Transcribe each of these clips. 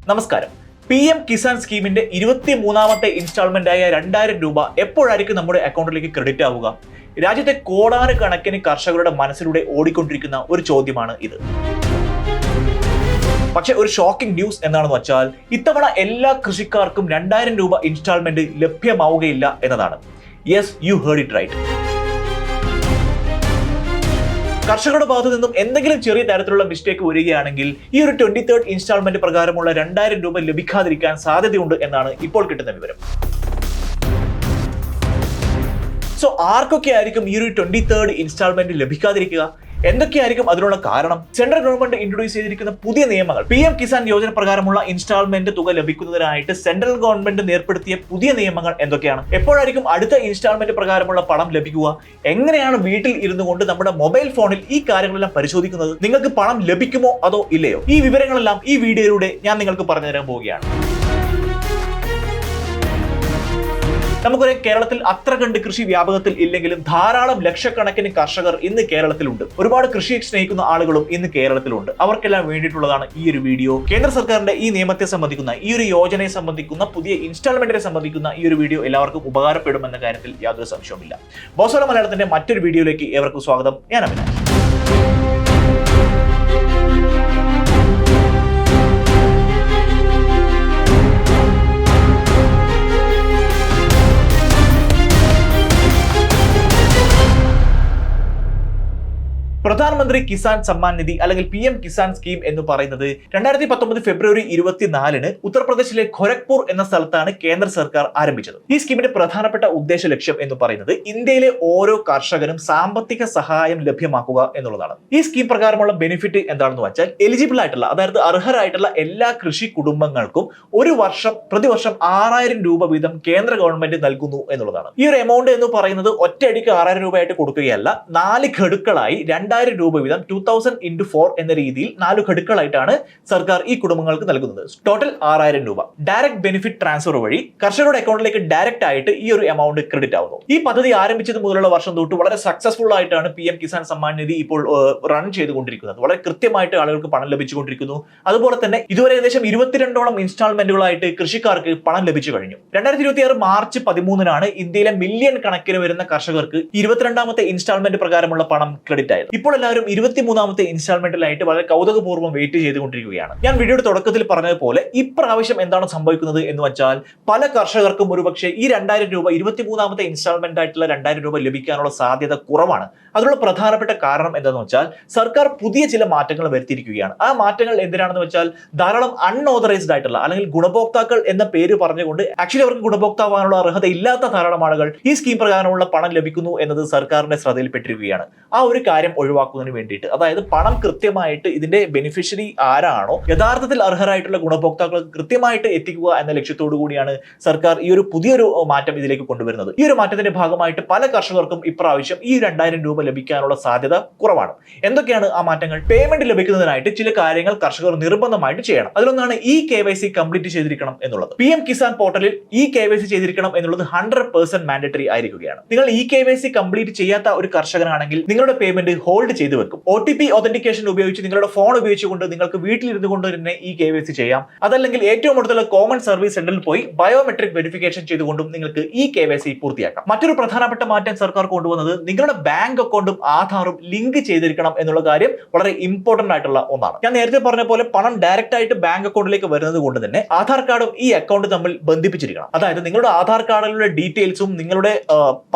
നമസ്കാരം. PM കിസാൻ സ്കീമിന്റെ 23ാമത്തെ ഇൻസ്റ്റാൾമെന്റായ 2000 രൂപ എപ്പോഴായിരിക്കും നമ്മുടെ അക്കൗണ്ടിലേക്ക് ക്രെഡിറ്റ് ആവുക? രാജ്യത്തെ കോടാനുകണക്കിന് കർഷകരുടെ മനസ്സിലൂടെ ഓടിക്കൊണ്ടിരിക്കുന്ന ഒരു ചോദ്യമാണ് ഇത്. പക്ഷെ ഒരു ഷോക്കിംഗ് ന്യൂസ് എന്താണെന്ന് വെച്ചാൽ ഇത്തവണ എല്ലാ കൃഷിക്കാർക്കും 2000 രൂപ ഇൻസ്റ്റാൾമെന്റ് ലഭ്യമാവുകയില്ല എന്നതാണ്. Yes, you heard it right. കർഷകരുടെ ഭാഗത്തു നിന്നും എന്തെങ്കിലും ചെറിയ തരത്തിലുള്ള മിസ്റ്റേക്ക് വരികയാണെങ്കിൽ ഈ ഒരു 23rd ഇൻസ്റ്റാൾമെന്റ് പ്രകാരമുള്ള 2000 രൂപ ലഭിക്കാതിരിക്കാൻ സാധ്യതയുണ്ട് എന്നാണ് ഇപ്പോൾ കിട്ടുന്ന വിവരം. സോ ആർക്കൊക്കെ ആയിരിക്കും ഈ ഒരു 23rd ഇൻസ്റ്റാൾമെന്റ് ലഭിക്കാതിരിക്കുക? എന്തൊക്കെയായിരിക്കും അതിനുള്ള കാരണം? സെൻട്രൽ ഗവൺമെന്റ് ഇൻട്രൊഡ്യൂസ് ചെയ്തിരിക്കുന്ന പുതിയ നിയമങ്ങൾ, PM കിസാൻ യോജന പ്രകാരമുള്ള ഇൻസ്റ്റാൾമെന്റ് തുക ലഭിക്കുന്നതിനായിട്ട് സെൻട്രൽ ഗവൺമെന്റ് ഏർപ്പെടുത്തിയ പുതിയ നിയമങ്ങൾ എന്തൊക്കെയാണ്? എപ്പോഴായിരിക്കും അടുത്ത ഇൻസ്റ്റാൾമെന്റ് പ്രകാരമുള്ള പണം ലഭിക്കുക? എങ്ങനെയാണ് വീട്ടിൽ ഇരുന്നു കൊണ്ട് നമ്മുടെ മൊബൈൽ ഫോണിൽ ഈ കാര്യങ്ങളെല്ലാം പരിശോധിക്കുന്നത്? നിങ്ങൾക്ക് പണം ലഭിക്കുമോ അതോ ഇല്ലയോ? ഈ വിവരങ്ങളെല്ലാം ഈ വീഡിയോയിലൂടെ ഞാൻ നിങ്ങൾക്ക് പറഞ്ഞു തരാൻ പോവുകയാണ്. നമുക്കറിയാം, കേരളത്തിൽ അത്ര കണ്ട് കൃഷി വ്യാപകത്തിൽ ഇല്ലെങ്കിലും ധാരാളം ലക്ഷക്കണക്കിന് കർഷകർ ഇന്ന് കേരളത്തിലുണ്ട്. ഒരുപാട് കൃഷിയെ സ്നേഹിക്കുന്ന ആളുകളും ഇന്ന് കേരളത്തിലുണ്ട്. അവർക്കെല്ലാം വേണ്ടിയിട്ടുള്ളതാണ് ഈ ഒരു വീഡിയോ. കേന്ദ്ര സർക്കാരിന്റെ ഈ നിയമത്തെ സംബന്ധിക്കുന്ന, ഈ ഒരു യോജനയെ സംബന്ധിക്കുന്ന, പുതിയ ഇൻസ്റ്റാൾമെന്റിനെ സംബന്ധിക്കുന്ന ഈ ഒരു വീഡിയോ എല്ലാവർക്കും ഉപകാരപ്പെടുമെന്ന കാര്യത്തിൽ യാതൊരു സംശയവുമില്ല. ബോസോല മലയാളത്തിന്റെ മറ്റൊരു വീഡിയോയിലേക്ക് ഏവർക്കും സ്വാഗതം. ഞാൻ അവിനാശ്. പ്രധാനമന്ത്രി കിസാൻ സമ്മാൻ നിധി അല്ലെങ്കിൽ PM കിസാൻ സ്കീം എന്ന് പറയുന്നത് 2019 ഫെബ്രുവരി 24 ഉത്തർപ്രദേശിലെ ഖൊരഗ്പൂർ എന്ന സ്ഥലത്താണ് കേന്ദ്ര സർക്കാർ ആരംഭിച്ചത്. ഈ സ്കീമിന്റെ പ്രധാനപ്പെട്ട ഉദ്ദേശ ലക്ഷ്യം എന്ന് പറയുന്നത് ഇന്ത്യയിലെ ഓരോ കർഷകനും സാമ്പത്തിക സഹായം ലഭ്യമാക്കുക എന്നുള്ളതാണ്. ഈ സ്കീം പ്രകാരമുള്ള ബെനിഫിറ്റ് എന്താണെന്ന് വെച്ചാൽ എലിജിബിൾ ആയിട്ടുള്ള, അതായത് അർഹരായിട്ടുള്ള എല്ലാ കൃഷി കുടുംബങ്ങൾക്കും പ്രതിവർഷം 6000 രൂപ വീതം കേന്ദ്ര ഗവൺമെന്റ് നൽകുന്നു എന്നുള്ളതാണ്. ഈ ഒരു എമൗണ്ട് എന്ന് പറയുന്നത് ഒറ്റയടിക്ക് 6000 രൂപയായിട്ട് കൊടുക്കുകയല്ല, 4 ഘടുക്കളായി 2000 രൂപ വീതം 2000 × 4 എന്ന രീതിയിൽ 4 ഘടുക്കളായിട്ടാണ് സർക്കാർ ഈ കുടുംബങ്ങൾക്ക് നൽകുന്നത്. ടോട്ടൽ 6000 രൂപ ഡയറക്റ്റ് ബെനിഫിറ്റ് ട്രാൻസ്ഫർ വഴി കർഷകരുടെ അക്കൗണ്ടിലേക്ക് ഡയറക്റ്റ് ആയിട്ട് ഈ ഒരു എമൗണ്ട് ക്രെഡിറ്റ് ആവുന്നു. ഈ പദ്ധതി ആരംഭിച്ചത് മുതലുള്ള വർഷം തൊട്ട് വളരെ സക്സസ്ഫുൾ ആയിട്ടാണ് PM കിസാൻ സമ്മാൻ നിധി ഇപ്പോൾ റൺ ചെയ്തുകൊണ്ടിരിക്കുന്നത്. വളരെ കൃത്യമായിട്ട് ആളുകൾക്ക് പണം ലഭിച്ചുകൊണ്ടിരിക്കുന്നു. അതുപോലെ തന്നെ ഇതുവരെ ഏകദേശം 22ഓളം ഇൻസ്റ്റാൾമെന്റുകളായിട്ട് കൃഷിക്കാർക്ക് പണം ലഭിച്ചു കഴിഞ്ഞു. 2026 മാർച്ച് 13 ഇന്ത്യയിലെ മില്യൺ കണക്കിന് വരുന്ന കർഷകർക്ക് 22ാമത്തെ ഇൻസ്റ്റാൾമെന്റ് പ്രകാരമുള്ള പണം ക്രെഡിറ്റ് ആയത്. ഇപ്പോൾ എല്ലാവരും 23ാമത്തെ ഇൻസ്റ്റാൾമെന്റിലായിട്ട് വളരെ കൗതുകപൂർവ്വം വെയിറ്റ് ചെയ്തുകൊണ്ടിരിക്കുകയാണ്. ഞാൻ വീഡിയോയുടെ തുടക്കത്തിൽ പറഞ്ഞതുപോലെ ഇപ്രാവശ്യം എന്താണ് സംഭവിക്കുന്നത് എന്ന് വെച്ചാൽ പല കർഷകർക്കും ഒരുപക്ഷെ ഈ 2000 രൂപ 23ാമത്തെ ഇൻസ്റ്റാൾമെന്റ് ആയിട്ടുള്ള 2000 രൂപ ലഭിക്കാനുള്ള സാധ്യത കുറവാണ്. അതിനുള്ള പ്രധാനപ്പെട്ട കാരണം എന്താണെന്ന് വെച്ചാൽ സർക്കാർ പുതിയ ചില മാറ്റങ്ങൾ വരുത്തിയിരിക്കുകയാണ്. ആ മാറ്റങ്ങൾ എന്തിനാണെന്ന് വെച്ചാൽ ധാരാളം അൺഓതറൈസ്ഡ് ആയിട്ടുള്ള അല്ലെങ്കിൽ ഗുണഭോക്താക്കൾ എന്ന പേര് പറഞ്ഞുകൊണ്ട് ആക്ച്വലി അവർക്ക് ഗുണഭോക്താവാനുള്ള അർഹത ഇല്ലാത്ത ധാരാളം ആളുകൾ ഈ സ്കീം പ്രകാരമുള്ള പണം ലഭിക്കുന്നു എന്നത് സർക്കാരിന്റെ ശ്രദ്ധയിൽപ്പെട്ടിരിക്കുകയാണ്. ആ ഒരു കാര്യം ഒഴിവാക്കുന്നതിന് വേണ്ടിയിട്ട്, അതായത് പണം കൃത്യമായിട്ട് ഇതിന്റെ ബെനിഫിഷ്യറി ആരാണോ യഥാർത്ഥത്തിൽ അർഹരായിട്ടുള്ള ഗുണഭോക്താക്കൾക്ക് കൃത്യമായിട്ട് എത്തിക്കുക എന്ന ലക്ഷ്യത്തോടു കൂടിയാണ് സർക്കാർ ഈ ഒരു പുതിയൊരു മാറ്റം ഇതിലേക്ക് കൊണ്ടുവരുന്നത്. ഈ ഒരു മാറ്റത്തിന്റെ ഭാഗമായിട്ട് പല കർഷകർക്കും ഇപ്രാവശ്യം ഈ 2000 രൂപ ലഭിക്കാനുള്ള സാധ്യത കുറവാണ്. എന്തൊക്കെയാണ് ആ മാറ്റങ്ങൾ? പേയ്മെന്റ് ലഭിക്കുന്നതിനായിട്ട് ചില കാര്യങ്ങൾ കർഷകർ നിർബന്ധമായിട്ട് ചെയ്യണം. അതിലൊന്നാണ് KYC കംപ്ലീറ്റ് ചെയ്തിരിക്കണം എന്നുള്ളത്. PM കിസാൻ പോർട്ടലിൽ KYC ചെയ്തിരിക്കണം എന്നുള്ളത് 100% മാൻഡേറ്ററി ആയിരിക്കുകയാണ്. നിങ്ങൾ KYC കംപ്ലീറ്റ് ചെയ്യാത്ത ഒരു കർഷകനാണെങ്കിൽ നിങ്ങളുടെ പേയ്മെന്റ് ഹോൾഡ് ചെയ്തു വെക്കും. OTP ഒതന്റിക്കേഷൻ ഉപയോഗിച്ച് നിങ്ങളുടെ ഫോൺ ഉപയോഗിച്ചുകൊണ്ട് നിങ്ങൾക്ക് വീട്ടിലിരുന്നു കൊണ്ട് തന്നെ KYC ചെയ്യാം. അതല്ലെങ്കിൽ ഏറ്റവും അടുത്തുള്ള കോമൺ സർവീസ് സെന്ററിൽ പോയി ബയോമെട്രിക് വെരിഫിക്കേഷൻ ചെയ്തുകൊണ്ടും നിങ്ങൾക്ക് KYC പൂർത്തിയാക്കാം. മറ്റൊരു പ്രധാനപ്പെട്ട മാറ്റം സർക്കാർ കൊണ്ടുവന്നത് നിങ്ങളുടെ ബാങ്ക് അക്കൗണ്ടും ആധാറും ലിങ്ക് ചെയ്തിരിക്കണം എന്നുള്ള കാര്യം വളരെ ഇമ്പോർട്ടന്റ് ആയിട്ടുള്ള ഒന്നാണ്. ഞാൻ നേരത്തെ പറഞ്ഞ പോലെ പണം ഡയറക്റ്റ് ആയിട്ട് ബാങ്ക് അക്കൗണ്ടിലേക്ക് വരുന്നത് കൊണ്ട് തന്നെ ആധാർ കാർഡും ഈ അക്കൗണ്ട് തമ്മിൽ ബന്ധിപ്പിച്ചിരിക്കണം. അതായത് നിങ്ങളുടെ ആധാർ കാർഡിലുള്ള ഡീറ്റെയിൽസും നിങ്ങളുടെ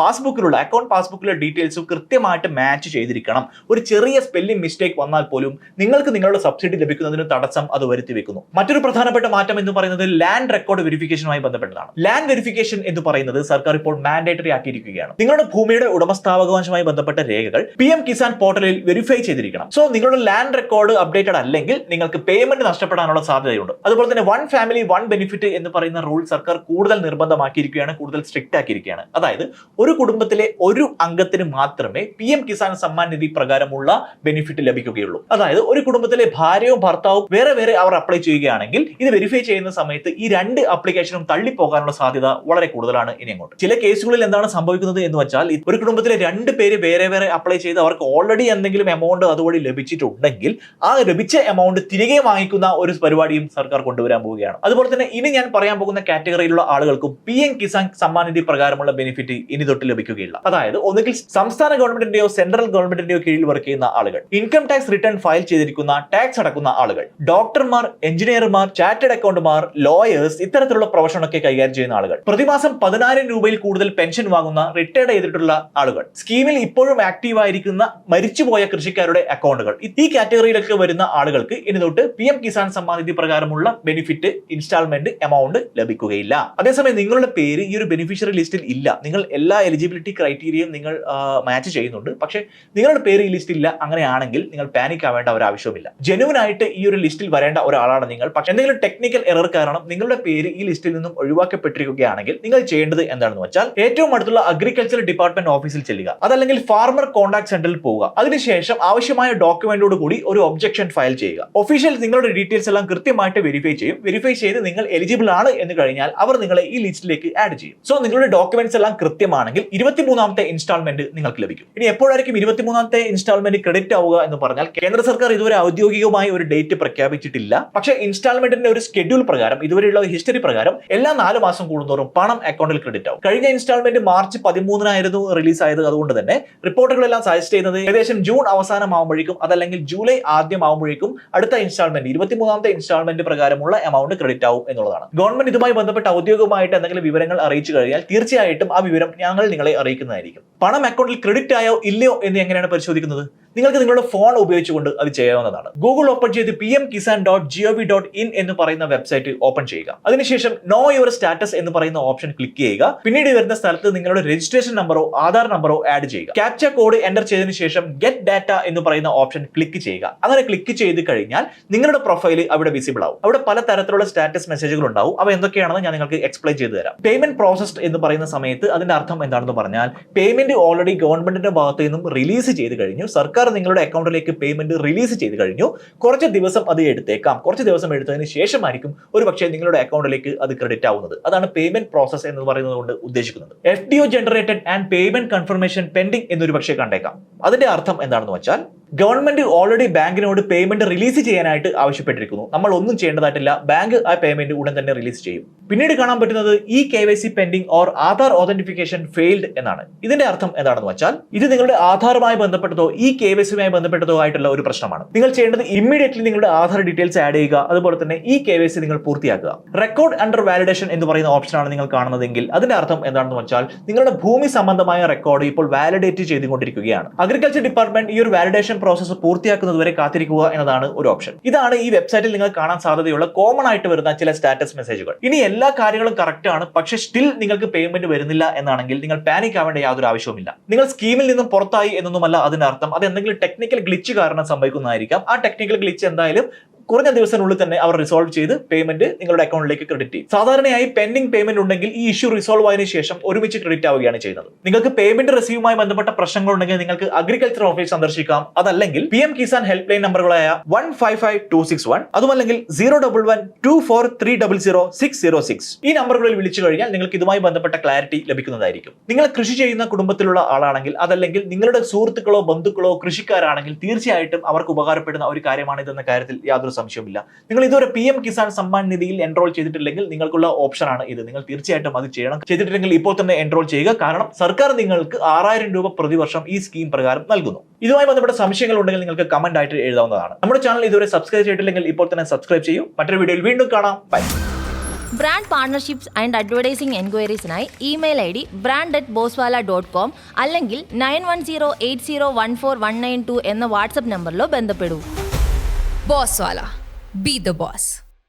അക്കൗണ്ട് പാസ്ബുക്കിലുള്ള ഡീറ്റെയിൽസും കൃത്യമായിട്ട് മാച്ച് ചെയ്തിരിക്കണം. ഒരു ചെറിയ സ്പെല്ലിംഗ് മിസ്റ്റേക്ക് വന്നാൽ പോലും നിങ്ങൾക്ക് നിങ്ങളുടെ സബ്സിഡി ലഭിക്കുന്നതിന് തടസ്സം അത് വരുത്തി വെക്കുന്നു. മറ്റൊരു പ്രധാനപ്പെട്ട മാറ്റം എന്ന് പറയുന്നത് ലാൻഡ് റെക്കോർഡ് വെരിഫിക്കേഷനുമായി ബന്ധപ്പെട്ടതാണ്. ലാൻഡ് വെരിഫിക്കേഷൻ എന്ന് പറയുന്നത് സർക്കാർ ഇപ്പോൾ മാൻഡേറ്ററി ആക്കിയിരിക്കുകയാണ്. നിങ്ങളുടെ ഭൂമിയുടെ ഉടമസ്ഥാവകാശവുമായി ബന്ധപ്പെട്ട രേഖകൾ PM കിസാൻ പോർട്ടലിൽ വെരിഫൈ ചെയ്തിരിക്കണം. സോ നിങ്ങളുടെ ലാൻഡ് റെക്കോർഡ് അപ്ഡേറ്റഡ് അല്ലെങ്കിൽ നിങ്ങൾക്ക് പേയ്മെന്റ് നഷ്ടപ്പെടാനുള്ള സാധ്യതയുണ്ട്. അതുപോലെ തന്നെ 1 ഫാമിലി 1 ബെനിഫിറ്റ് എന്ന് പറയുന്ന റൂൾ സർക്കാർ കൂടുതൽ നിർബന്ധമാക്കിയിരിക്കുകയാണ്, കൂടുതൽ സ്ട്രിക്റ്റ് ആക്കിയിരിക്കുകയാണ്. അതായത് ഒരു കുടുംബത്തിലെ ഒരു അംഗത്തിന് മാത്രമേ PM കിസാൻ സമ്മാൻ നിധി പ്രകാരമുള്ള ബെനിഫിറ്റ് ലഭിക്കുകയുള്ളൂ. അതായത് ഒരു കുടുംബത്തിലെ ഭാര്യയും ഭർത്താവും വേറെ വേറെ അവർ അപ്ലൈ ചെയ്യുകയാണെങ്കിൽ ഇത് വെരിഫൈ ചെയ്യുന്ന സമയത്ത് ഈ രണ്ട് ആപ്ലിക്കേഷനും തള്ളിപ്പോകാനുള്ള സാധ്യത വളരെ കൂടുതലാണ് ഇനി അങ്ങോട്ട്. ചില കേസുകളിൽ എന്താണ് സംഭവിക്കുന്നത് എന്ന് വെച്ചാൽ ഒരു കുടുംബത്തിലെ 2 പേര് വേറെ വേറെ അപ്ലൈ ചെയ്ത് അവർക്ക് ഓൾറെഡി എന്തെങ്കിലും എമൗണ്ട് അതുവഴി ലഭിച്ചിട്ടുണ്ടെങ്കിൽ ആ ലഭിച്ച എമൗണ്ട് തിരികെ വാങ്ങിക്കുന്ന ഒരു പരിപാടിയും സർക്കാർ കൊണ്ടുവരാൻ പോവുകയാണ്. അതുപോലെ തന്നെ ഇനി ഞാൻ പറയാൻ പോകുന്ന കാറ്റഗറിയിലുള്ള ആളുകൾക്കും PM കിസാൻ സമ്മാൻ നിധി പ്രകാരമുള്ള ബെനിഫിറ്റ് ഇനി തൊട്ട് ലഭിക്കുകയില്ല. അതായത് ഒന്നുകിൽ സംസ്ഥാന ഗവൺമെന്റിന്റെയോ സെൻട്രൽ ഗവൺമെന്റിന്റെയോ കീഴിൽ വർക്ക് ചെയ്യുന്ന ആളുകൾ, ഇൻകം ടാക്സ് റിട്ടേൺ ഫയൽ ചെയ്തിരിക്കുന്ന, ടാക്സ് അടക്കുന്ന ആളുകൾ, ഡോക്ടർമാർ, എഞ്ചിനീയർമാർ, ചാർട്ടേഡ് അക്കൗണ്ടന്മാർ, ലോയേഴ്സ്, ഇത്തരത്തിലുള്ള പ്രൊഫഷനൊക്കെ കൈകാര്യം ചെയ്യുന്ന ആളുകൾ, പ്രതിമാസം 10,000 രൂപയിൽ കൂടുതൽ പെൻഷൻ വാങ്ങുന്ന റിട്ടയർഡ് ചെയ്തിട്ടുള്ള ആളുകൾ, സ്കീമിൽ ഇപ്പോഴും ആക്റ്റീവ് ആയിരിക്കുന്ന മരിച്ചുപോയ കൃഷിക്കാരുടെ അക്കൗണ്ടുകൾ, ഈ കാറ്റഗറിയിലൊക്കെ വരുന്ന ആളുകൾക്ക് ഇനി തൊട്ട് PM കിസാൻ സമ്മാൻ നിധി പ്രകാരമുള്ള ബെനിഫിറ്റ് ഇൻസ്റ്റാൾമെന്റ് എമൗണ്ട് ലഭിക്കുകയില്ല. അതേസമയം നിങ്ങളുടെ പേര് ഈ ഒരു ബെനിഫിഷ്യറി ലിസ്റ്റിൽ ഇല്ല, നിങ്ങൾ എല്ലാ എലിജിബിലിറ്റി ക്രൈറ്റീരിയയും നിങ്ങൾ മാച്ച് ചെയ്യുന്നുണ്ട്, പക്ഷേ നിങ്ങളുടെ പേര് ഈ ലിസ്റ്റിൽ ഇല്ല, അങ്ങനെയാണെങ്കിൽ നിങ്ങൾ പാനിക് ആവേണ്ട ഒരു ആവശ്യവുമില്ല. ജെന്യുവൻ ആയിട്ട് ഈ ഒരു ലിസ്റ്റിൽ വരേണ്ട ഒരാളാണ് നിങ്ങൾ. പക്ഷേ എന്തെങ്കിലും ടെക്നിക്കൽ എറർ കാരണം നിങ്ങളുടെ പേര് ഈ ലിസ്റ്റിൽ നിന്നും ഒഴിവാക്കപ്പെട്ടിരിക്കുകയാണെങ്കിൽ നിങ്ങൾ ചെയ്യേണ്ടത് എന്താണെന്ന് വെച്ചാൽ ഏറ്റവും അടുത്തുള്ള അഗ്രികൾച്ചർ ഡിപ്പാർട്ട്മെന്റ് ഓഫീസിൽ ചെല്ലുക, അതല്ലെങ്കിൽ ഫാർമർ കോൺടാക്ട് സെന്ററിൽ പോവുക. അതിനുശേഷം ആവശ്യമായ ഡോക്യുമെന്റോട് കൂടി ഒരു ഒബ്ജക്ഷൻ ഫയൽ ചെയ്യുക. ഒഫീഷ്യൽ നിങ്ങളുടെ ഡീറ്റെയിൽസ് എല്ലാം കൃത്യമായിട്ട് വെരിഫൈ ചെയ്യും. വെരിഫൈ ചെയ്ത് നിങ്ങൾ എലിജിബിൾ ആണ് എന്ന് കഴിഞ്ഞാൽ അവർ നിങ്ങളെ ഈ ലിസ്റ്റിലേക്ക് ആഡ് ചെയ്യും. സോ നിങ്ങളുടെ ഡോക്യുമെന്റ്സ് എല്ലാം കൃത്യമാണെങ്കിൽ 23ാമത്തെ ഇൻസ്റ്റാൾമെന്റ് നിങ്ങൾക്ക് ലഭിക്കും. ഇനി എപ്പോഴായിരിക്കും 23ാമത്തെ ഇൻസ്റ്റാൾമെന്റ് ക്രെഡിറ്റ് ആവുക എന്ന് പറഞ്ഞാൽ കേന്ദ്ര സർക്കാർ ഇതുവരെ ഔദ്യോഗികമായി ഒരു ഡേറ്റ് പ്രഖ്യാപിച്ചിട്ടില്ല. പക്ഷേ ഇൻസ്റ്റാൾമെന്റിന്റെ ഒരു ഷെഡ്യൂൾ പ്രകാരം, ഇതുവരെയുള്ള ഹിസ്റ്ററി പ്രകാരം എല്ലാ 4 മാസം കൂടുന്തോറും പണം അക്കൗണ്ടിൽ ക്രെഡിറ്റ് ആവും. കഴിഞ്ഞ ഇൻസ്റ്റാൾമെന്റ് മാർച്ച് 13-നായിരുന്നു റിലീസ് ആയത്. അതുകൊണ്ട് തന്നെ റിപ്പോർട്ടുകളെല്ലാം സജസ്റ്റ് ചെയ്യുന്നത് ഏകദേശം ജൂൺ അവസാനമാകുമ്പോഴേക്കും അതല്ലെങ്കിൽ ജൂലൈ ആദ്യമാകുമ്പോഴേക്കും അടുത്ത ഇൻസ്റ്റാൾമെന്റ് 23ാമത്തെ ഇൻസ്റ്റാൾമെന്റ് പ്രകാരമുള്ള എമൗണ്ട് ക്രെഡിറ്റ് ആവും എന്നുള്ളതാണ്. ഗവൺമെന്റ് ഇതുമായി ബന്ധപ്പെട്ട് ഔദ്യോഗികമായിട്ട് എന്തെങ്കിലും വിവരങ്ങൾ അറിയിച്ചു കഴിഞ്ഞാൽ തീർച്ചയായിട്ടും ആ വിവരം ഞങ്ങൾ നിങ്ങളെ അറിയിക്കുന്നതായിരിക്കും. പണം അക്കൗണ്ടിൽ ക്രെഡിറ്റ് ആയോ ഇല്ലയോ എന്ന് എങ്ങനെയാണ് പരിശോധിക്കുന്നത്? നിങ്ങൾക്ക് നിങ്ങളുടെ ഫോൺ ഉപയോഗിച്ചുകൊണ്ട് അത് ചെയ്യാവുന്നതാണ്. ഗൂഗിൾ ഓപ്പൺ ചെയ്ത് pmkisan.gov.in എന്ന് പറയുന്ന വെബ്സൈറ്റ് ഓപ്പൺ ചെയ്യുക. അതിനുശേഷം നോ യുവർ സ്റ്റാറ്റസ് എന്ന് പറയുന്ന ഓപ്ഷൻ ക്ലിക്ക് ചെയ്യുക. പിന്നീട് വരുന്ന സ്ഥലത്ത് നിങ്ങളുടെ രജിസ്ട്രേഷൻ നമ്പറോ ആധാർ നമ്പറോ ആഡ് ചെയ്യുക. ക്യാപ്ച കോഡ് എന്റർ ചെയ്തതിനു ശേഷം ഗെറ്റ് ഡാറ്റ എന്ന് പറയുന്ന ഓപ്ഷൻ ക്ലിക്ക് ചെയ്യുക. അങ്ങനെ ക്ലിക്ക് ചെയ്ത് കഴിഞ്ഞാൽ നിങ്ങളുടെ പ്രൊഫൈൽ അവിടെ വിസിബിൾ ആവും. അവിടെ പല തരത്തിലുള്ള സ്റ്റാറ്റസ് മെസ്സേജുകൾ ഉണ്ടാവും. അവ എന്തൊക്കെയാണെന്ന് ഞാൻ നിങ്ങൾക്ക് എക്സ്പ്ലെയിൻ ചെയ്തു തരാം. പേയ്മെന്റ് പ്രോസസ്ഡ് എന്ന് പറയുന്ന സമയത്ത് അതിന്റെ അർത്ഥം എന്താണെന്ന് പറഞ്ഞാൽ പേയ്മെന്റ് ഓൾറെഡി ഗവൺമെന്റിന്റെ ഭാഗത്ത് നിന്നും റിലീസ് ചെയ്ത് കഴിഞ്ഞു. സർക്കാർ നിങ്ങളുടെ അക്കൗണ്ടിലേക്ക് പേയ്മെന്റ് റിലീസ് ചെയ്ത് കഴിഞ്ഞു. കുറച്ച് ദിവസം അത് എടുത്തേക്കാം. കുറച്ച് ദിവസം എടുത്തതിന് ശേഷമായിരിക്കും ഒരു പക്ഷേ നിങ്ങളുടെ അക്കൗണ്ടിലേക്ക് അത് ക്രെഡിറ്റ് ആവുന്നത്. അതാണ് പേയ്മെന്റ് പ്രോസസ് എന്ന് പറയുന്നത് കൊണ്ട് ഉദ്ദേശിക്കുന്നത്. FDO generated and payment confirmation pending എന്നൊരു പക്ഷേ കണ്ടേക്കാം. അതിന്റെ അർത്ഥം എന്താണെന്ന് വെച്ചാൽ ഗവൺമെന്റ് ഓൾറെഡി ബാങ്കിനോട് പേയ്മെന്റ് റിലീസ് ചെയ്യാനായിട്ട് ആവശ്യപ്പെട്ടിരിക്കുന്നു. നമ്മൾ ഒന്നും ചെയ്യേണ്ടതായിട്ടില്ല. ബാങ്ക് ആ പേയ്മെന്റ് ഉടൻ തന്നെ റിലീസ് ചെയ്യും. പിന്നീട് കാണാൻ പറ്റുന്നത് KYC pending or Aadhaar authentication failed എന്നാണ്. ഇതിന്റെ അർത്ഥം എന്താണെന്ന് വെച്ചാൽ ഇത് നിങ്ങളുടെ ആധാറുമായി ബന്ധപ്പെട്ടതോ KYCയുമായി ബന്ധപ്പെട്ടതോ ആയിട്ടുള്ള ഒരു പ്രശ്നമാണ്. നിങ്ങൾ ചെയ്യേണ്ടത് ഇമ്മീഡിയറ്റ്ലി നിങ്ങളുടെ ആധാർ ഡീറ്റെയിൽസ് ആഡ് ചെയ്യുക. അതുപോലെ തന്നെ KYC നിങ്ങൾ പൂർത്തിയാക്കുക. റെക്കോർഡ് അണ്ടർ വാലിഡേഷൻ എന്ന് പറയുന്ന ഓപ്ഷനാണ് നിങ്ങൾ കാണുന്നതെങ്കിൽ അതിന്റെ അർത്ഥം എന്താണെന്ന് വെച്ചാൽ നിങ്ങളുടെ ഭൂമി സംബന്ധമായ റെക്കോർഡ് ഇപ്പോൾ വാലിഡേറ്റ് ചെയ്തുകൊണ്ടിരിക്കുകയാണ്. അഗ്രികൾച്ചർ ഡിപ്പാർട്ട്മെന്റ് ഈ ഒരു വാലിഡേഷൻ പ്രോസസ് പൂർത്തിയാക്കുന്നതുവരെ കാത്തിരിക്കുക എന്നതാണ് ഒരു ഓപ്ഷൻ. ഇതാണ് ഈ വെബ്സൈറ്റിൽ നിങ്ങൾ കാണാൻ സാധ്യതയുള്ള കോമൺ ആയിട്ട് വരുന്ന ചില സ്റ്റാറ്റസ് മെസ്സേജുകൾ. ഇനി എല്ലാ കാര്യങ്ങളും കറക്റ്റ് ആണ്, പക്ഷേ സ്റ്റിൽ നിങ്ങൾക്ക് പേയ്മെന്റ് വരുന്നില്ല എന്നാണെങ്കിൽ നിങ്ങൾ പാനിക് ആവേണ്ട യാതൊരു ആവശ്യവുമില്ല. നിങ്ങൾ സ്കീമിൽ നിന്നും പുറത്തായി എന്നൊന്നുമല്ല അതിന്റെ അർത്ഥം. അത് എന്തെങ്കിലും ടെക്നിക്കൽ ഗ്ലിച്ച് കാരണം സംഭവിക്കുന്നതായിരിക്കാം. ആ ടെക്നിക്കൽ ഗ്ലിച്ച് എന്തായാലും കുറഞ്ഞ ദിവസത്തിനുള്ളിൽ തന്നെ അവർ റിസോൾവ് ചെയ്ത് പേയ്മെന്റ് നിങ്ങളുടെ അക്കൗണ്ടിലേക്ക് ക്രെഡിറ്റ് ചെയ്യും. സാധാരണയായി പെൻഡിംഗ് പേയ്മെന്റ് ഉണ്ടെങ്കിൽ ഈ ഇഷ്യൂ റിസോൾവ് ആയതിനു ശേഷം ഒരുമിച്ച് ക്രെഡിറ്റ് ആവുകയാണ് ചെയ്യുന്നത്. നിങ്ങൾക്ക് പേയ്മെന്റ് റിസീവുമായി ബന്ധപ്പെട്ട പ്രശ്നങ്ങൾ ഉണ്ടെങ്കിൽ നിങ്ങൾക്ക് അഗ്രികൾച്ചർ ഓഫീസ് സന്ദർശിക്കാം. അതല്ലെങ്കിൽ PM കിസാൻ ഹെൽപ്പ് ലൈൻ നമ്പറുകളായ 155261 അതുമല്ലെങ്കിൽ 01124300606 ഈ നമ്പറുകളിൽ വിളിച്ചു കഴിഞ്ഞാൽ നിങ്ങൾക്ക് ഇതുമായി ബന്ധപ്പെട്ട ക്ലാരിറ്റി ലഭിക്കുന്നതായിരിക്കും. നിങ്ങൾ കൃഷി ചെയ്യുന്ന കുടുംബത്തിലുള്ള ആളാണെങ്കിൽ അതല്ലെങ്കിൽ നിങ്ങളുടെ സുഹൃത്തുക്കളോ ബന്ധുക്കളോ കൃഷിക്കാരാണെങ്കിൽ തീർച്ചയായിട്ടും അവർക്ക് ഉപകാരപ്പെടുന്ന ഒരു കാര്യമാണിതെന്ന കാര്യത്തിൽ യാതൊരു സംശയമില്ല. നിങ്ങൾ ഇതുവരെ PM കിസാൻ സമ്മാൻ നിധിയിൽ എൻറോൾ ചെയ്തിട്ടില്ലെങ്കിൽ നിങ്ങൾക്കുള്ള ഓപ്ഷനാണ് ഇത്. നിങ്ങൾ തീർച്ചയായിട്ടും അത് ചെയ്യണം. ചെയ്തിട്ടില്ലെങ്കിൽ ഇപ്പോൾ തന്നെ എൻറോൾ ചെയ്യുക. കാരണം സർക്കാർ നിങ്ങൾക്ക് 6000 രൂപ പ്രതിവർഷം ഈ സ്കീം പ്രകാരം നൽകുന്നു. ഇതുമായി ബന്ധപ്പെട്ട സംശയങ്ങൾ ഉണ്ടെങ്കിൽ നിങ്ങൾക്ക് കമന്റ് ആയിട്ട് എഴുതാവുന്നതാണ്. നമ്മുടെ ചാനൽ ഇതുവരെ സബ്സ്ക്രൈബ് ചെയ്തിട്ടില്ലെങ്കിൽ ഇപ്പോൾ തന്നെ സബ്സ്ക്രൈബ് ചെയ്യൂ. മറ്റൊരു വീഡിയോയിൽ വീണ്ടും കാണാം. Bye. Brand partnerships and advertising എൻക്വയറീസിനായി ഇമെയിൽ ID brand@boswala.com അല്ലെങ്കിൽ 9108014192 എന്ന വാട്സ്ആപ്പ് നമ്പറിലോ ബന്ധപ്പെടൂ. Bosswala. Be the boss.